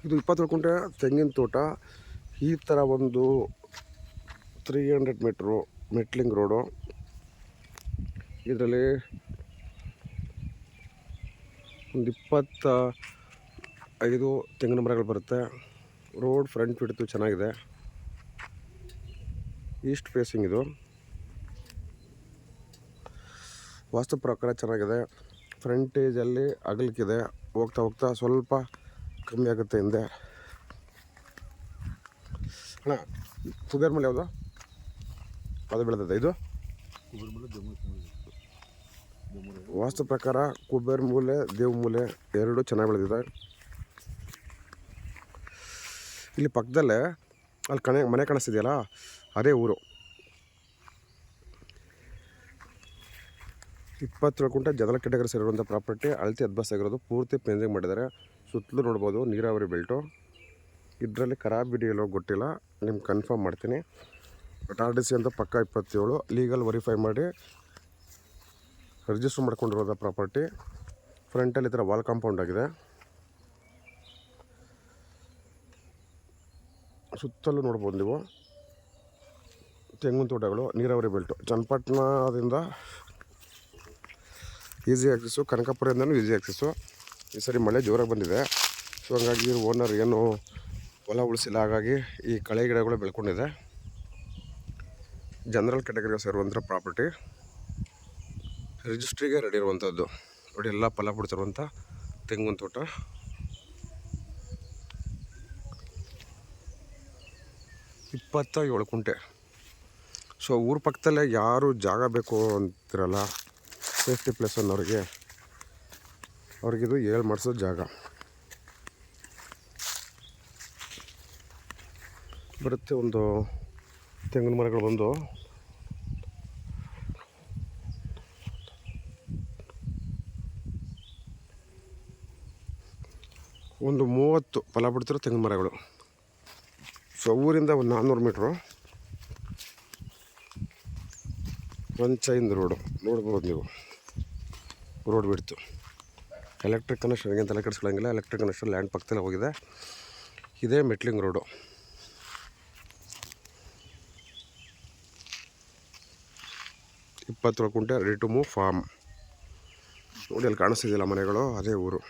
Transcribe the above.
ಇದು 27 ಕುಂಟೆ ತೆಂಗಿನ ತೋಟ. ಈ ಥರ ಒಂದು 300 ಮೀಟ್ರು ಮೆಟ್ಲಿಂಗ್ ರೋಡು. ಇದರಲ್ಲಿ ಒಂದು 25 ತೆಂಗಿನ ಮರಗಳು ಬರುತ್ತೆ. ರೋಡ್ ಫ್ರಂಟ್ ಬಿಡ್ತು ಚೆನ್ನಾಗಿದೆ. ಈಸ್ಟ್ ಫೇಸಿಂಗ್ ಇದು. ವಾಸ್ತು ಪ್ರಕಾರ ಚೆನ್ನಾಗಿದೆ. ಫ್ರಂಟೇಜಲ್ಲಿ ಅಗಲಕ್ಕಿದೆ. ಹೋಗ್ತಾ ಹೋಗ್ತಾ ಸ್ವಲ್ಪ ಕಮ್ಮಿ ಆಗುತ್ತೆ ಹಿಂದೆ. ಅಣ್ಣ ಕುಬೇರ್ ಮೇಲೆ ಯಾವುದು ಅದು ಬೆಳೆದದೆ ಇದು? ವಾಸ್ತು ಪ್ರಕಾರ ಕುಬೇರ್ ಮೂಲೆ ದೇವ್ ಮೂಲೆ ಎರಡೂ ಚೆನ್ನಾಗಿ ಬೆಳೆದಿದೆ. ಇಲ್ಲಿ ಪಕ್ಕದಲ್ಲೇ ಅಲ್ಲಿ ಮನೆ ಕಾಣಿಸ್ತಿದೆಯಲ್ಲ ಅದೇ ಊರು. 27 ಕುಂಟೆ ಜನರಲ್ ಕ್ಯಾಟಗರಿ ಸೇರಿರುವಂಥ ಪ್ರಾಪರ್ಟಿ. ಅಳತೆ ಅದ್ಬಸ್ಸಾಗಿರೋದು. ಪೂರ್ತಿ ಪೆನ್ಸಿಂಗ್ ಮಾಡಿದ್ದಾರೆ. ಸುತ್ತಲೂ ನೋಡ್ಬೋದು ನೀರಾವರಿ ಬೆಲ್ಟು. ಇದರಲ್ಲಿ ಖರಾಬ್ ಹಿಡಿಯಲು ಗೊತ್ತಿಲ್ಲ, ನಿಮ್ಗೆ ಕನ್ಫರ್ಮ್ ಮಾಡ್ತೀನಿ. ಬಟ್ RDC ಅಂತ ಪಕ್ಕ 27 ಲೀಗಲ್ ವೆರಿಫೈ ಮಾಡಿ ರಿಜಿಸ್ಟರ್ ಮಾಡ್ಕೊಂಡಿರೋದ ಪ್ರಾಪರ್ಟಿ. ಫ್ರಂಟಲ್ಲಿ ಈ ಥರ ವಾಲ್ ಕಾಂಪೌಂಡ್ ಆಗಿದೆ. ಸುತ್ತಲೂ ನೋಡ್ಬೋದು ನೀವು ತೆಂಗಿನ ತೋಟಗಳು, ನೀರಾವರಿ ಬೆಲ್ಟು. ಚನ್ನಪಟ್ಟಣದಿಂದ ಈಸಿ ಆಕ್ಸಿಸು, ಕನಕಪುರದಿಂದನೂ ಈಸಿ ಆಕ್ಸಿಸು. ಈ ಸರಿ ಮಳೆ ಜೋರಾಗಿ ಬಂದಿದೆ. ಸೊ ಹಂಗಾಗಿ ಓನರ್ ಏನು ಹೊಲ ಉಳಿಸಿಲ್ಲ, ಹಾಗಾಗಿ ಈ ಕಳೆ ಗಿಡಗಳು ಬೆಳ್ಕೊಂಡಿದೆ. ಜನರಲ್ ಕ್ಯಾಟಗರಿಗೆ ಸೇರುವಂಥ ಪ್ರಾಪರ್ಟಿ. ರಿಜಿಸ್ಟ್ರಿಗೆ ರೆಡಿ ಇರುವಂಥದ್ದು ನೋಡಿ. ಎಲ್ಲ ಫಲ ಬಿಡ್ತಿರುವಂಥ ತೆಂಗಿನ ತೋಟ. 27 ಕುಂಟೆ. ಸೊ ಊರ ಪಕ್ಕದಲ್ಲೇ ಯಾರು ಜಾಗ ಬೇಕು ಅಂತಿರಲ್ಲ, ಸೇಫ್ಟಿ ಪ್ಲೇಸ್ ಅನ್ನೋರಿಗೆ ಅವ್ರಿಗಿದು 7 ಮಾಡಿಸೋ ಜಾಗ ಬರುತ್ತೆ. ಒಂದು ತೆಂಗಿನ ಮರಗಳು ಬಂದು ಒಂದು 30 ಫಲ ಬಿಡ್ತಿರೋ ತೆಂಗಿನ ಮರಗಳು. ಸೊ ಊರಿಂದ ಒಂದು 400 ಮೀಟ್ರು ಪಂಚಾಯಿಂದ ರೋಡು ನೋಡ್ಬೋದು ನೀವು. ರೋಡ್ ಬಿಡ್ತು. ಎಲೆಕ್ಟ್ರಿಕ್ ಕನೆಕ್ಷನ್ ಏನು ತಲೆ ಕೆಡಿಸ್ಕೊಳ್ಳೋಂಗಿಲ್ಲ. ಎಲೆಕ್ಟ್ರಿಕ್ ಕನೆಕ್ಷನ್ ಲ್ಯಾಂಡ್ ಪಕ್ಕದಲ್ಲೇ ಹೋಗಿದೆ. ಇದೇ ಮೆಟ್ಲಿಂಗ್ ರೋಡು. 27 ಕುಂಟೆ ರೆಡಿ ಟು ಮೂವ್ ಫಾರ್ಮ್ ನೋಡಿ. ಅಲ್ಲಿ ಕಾಣಿಸ್ತಿದೆಯಲ್ಲ ಮನೆಗಳು, ಅದೇ ಊರು.